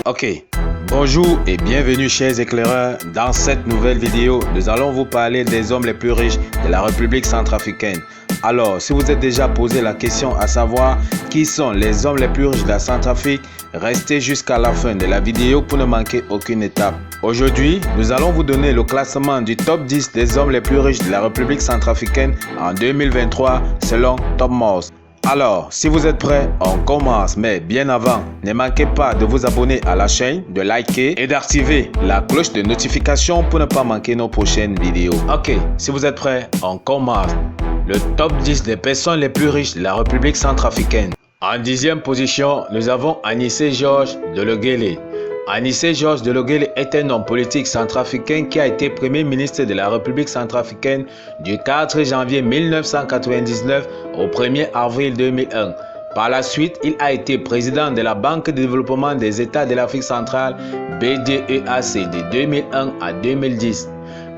Ok, bonjour et bienvenue chers éclaireurs. Dans cette nouvelle vidéo, nous allons vous parler des hommes les plus riches de la République centrafricaine. Alors, si vous êtes déjà posé la question à savoir qui sont les hommes les plus riches de la Centrafrique, restez jusqu'à la fin de la vidéo pour ne manquer aucune étape. Aujourd'hui, nous allons vous donner le classement du top 10 des hommes les plus riches de la République centrafricaine en 2023 selon Topmost. Alors, si vous êtes prêts, on commence. Mais bien avant, ne manquez pas de vous abonner à la chaîne, de liker et d'activer la cloche de notification pour ne pas manquer nos prochaines vidéos. Ok, si vous êtes prêts, on commence. Le top 10 des personnes les plus riches de la République centrafricaine. En 10e position, nous avons Anissé Georges Delogele. Anissé Georges Delogele est un homme politique centrafricain qui a été Premier ministre de la République centrafricaine du 4 janvier 1999 au 1er avril 2001. Par la suite, il a été président de la Banque de développement des États de l'Afrique centrale BDEAC de 2001 à 2010.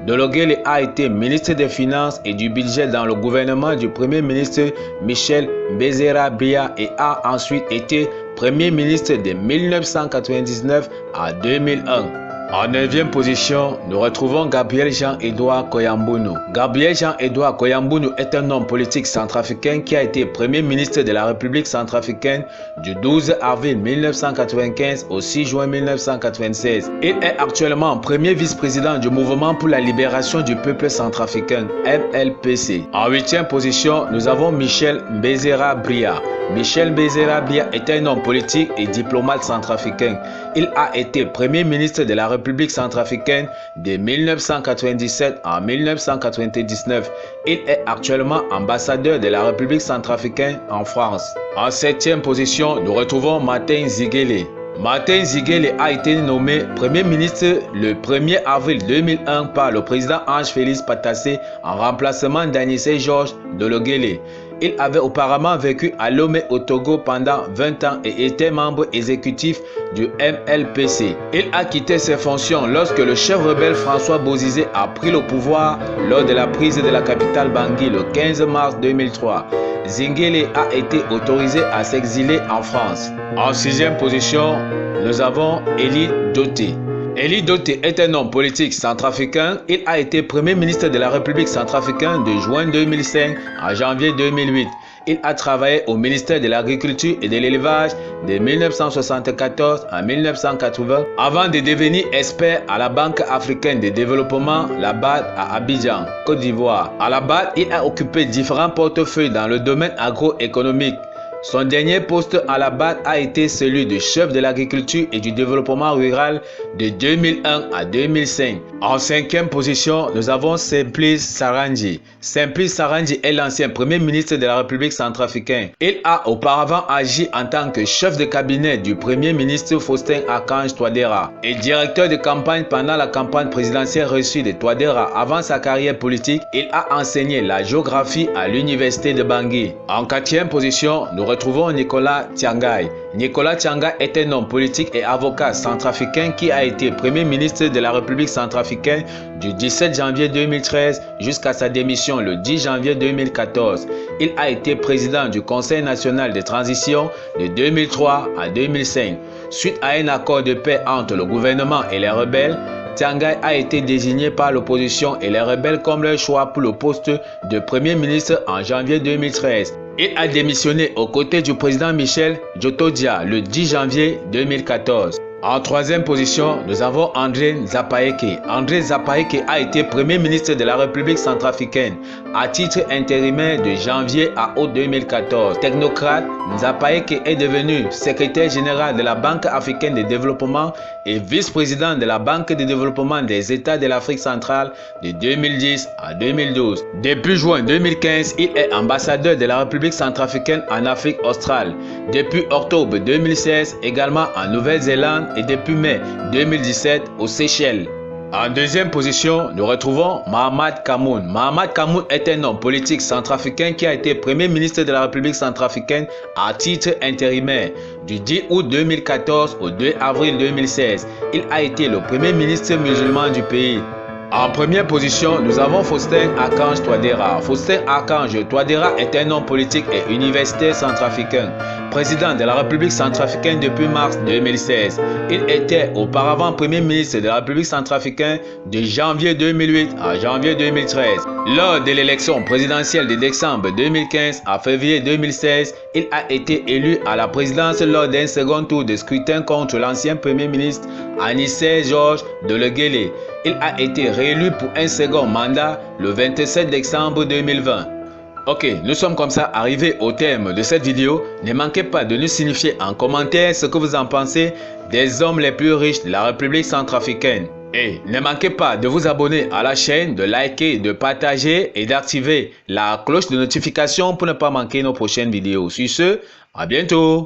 Delogele a été ministre des Finances et du Budget dans le gouvernement du Premier ministre Michel Mbezera-Bia et a ensuite été Premier ministre de 1999 à 2001. En 9e position, nous retrouvons Gabriel Jean-Edouard Koyambounou. Gabriel Jean-Edouard Koyambounou est un homme politique centrafricain qui a été Premier ministre de la République centrafricaine du 12 avril 1995 au 6 juin 1996. Il est actuellement premier vice-président du Mouvement pour la libération du peuple centrafricain, MLPC. En 8e position, nous avons Michel Mbezera-Bia. Michel Mbezera-Bia est un homme politique et diplomate centrafricain. Il a été Premier ministre de la République centrafricaine de 1997 à 1999. Il est actuellement ambassadeur de la République centrafricaine en France. En 7e position, nous retrouvons Martin Ziguele. Martin Ziguele a été nommé Premier ministre le 1er avril 2001 par le président Ange-Félix Patassé en remplacement d'Anissé Georges Delogele. Il avait auparavant vécu à Lomé au Togo pendant 20 ans et était membre exécutif du MLPC. Il a quitté ses fonctions lorsque le chef rebelle François Bozizé a pris le pouvoir lors de la prise de la capitale Bangui le 15 mars 2003. Ziguele a été autorisé à s'exiler en France. En 6e position, nous avons Eli Doté. Eli Doté est un homme politique centrafricain. Il a été Premier ministre de la République centrafricaine de juin 2005 à janvier 2008. Il a travaillé au ministère de l'Agriculture et de l'Élevage de 1974 à 1980 avant de devenir expert à la Banque africaine de développement, la BAD à Abidjan, Côte d'Ivoire. À la BAD, il a occupé différents portefeuilles dans le domaine agroéconomique. Son dernier poste à la BAD a été celui de chef de l'agriculture et du développement rural de 2001 à 2005. En 5e position, nous avons Simplice Sarandji. Simplice Sarandji est l'ancien Premier ministre de la République centrafricaine. Il a auparavant agi en tant que chef de cabinet du Premier ministre Faustin-Archange Touadéra et directeur de campagne pendant la campagne présidentielle reçue de Touadéra. Avant sa carrière politique, il a enseigné la géographie à l'université de Bangui. En 4e position, nous retrouvons Nicolas Tiangai. Nicolas Tiangai est un homme politique et avocat centrafricain qui a été Premier ministre de la République centrafricaine du 17 janvier 2013 jusqu'à sa démission le 10 janvier 2014. Il a été président du Conseil national de transition de 2003 à 2005. Suite à un accord de paix entre le gouvernement et les rebelles, Tiangai a été désigné par l'opposition et les rebelles comme leur choix pour le poste de Premier ministre en janvier 2013. Il a démissionné aux côtés du président Michel Djotodia le 10 janvier 2014. En 3e position, nous avons André Zapaeke. André Zapaeke a été Premier ministre de la République centrafricaine à titre intérimaire de janvier à août 2014. Technocrate, Zapaeke est devenu secrétaire général de la Banque africaine de développement et vice-président de la Banque de développement des États de l'Afrique centrale de 2010 à 2012. Depuis juin 2015, il est ambassadeur de la République centrafricaine en Afrique australe. Depuis octobre 2016, également en Nouvelle-Zélande et depuis mai 2017 aux Seychelles. En 2e position, nous retrouvons Mahamat Kamoun. Mahamat Kamoun est un homme politique centrafricain qui a été Premier ministre de la République centrafricaine à titre intérimaire du 10 août 2014 au 2 avril 2016. Il a été le Premier ministre musulman du pays. En première position, nous avons Faustin-Archange Touadéra. Faustin-Archange Touadéra est un homme politique et universitaire centrafricain. président de la République centrafricaine depuis mars 2016. Il était auparavant Premier ministre de la République centrafricaine de janvier 2008 à janvier 2013. Lors de l'élection présidentielle de décembre 2015 à février 2016, il a été élu à la présidence lors d'un second tour de scrutin contre l'ancien Premier ministre Anissé Georges Deleguélé. Il a été réélu pour un second mandat le 27 décembre 2020. Ok, nous sommes comme ça arrivés au terme de cette vidéo. Ne manquez pas de nous signifier en commentaire ce que vous en pensez des hommes les plus riches de la République centrafricaine. Et ne manquez pas de vous abonner à la chaîne, de liker, de partager et d'activer la cloche de notification pour ne pas manquer nos prochaines vidéos. Sur ce, à bientôt.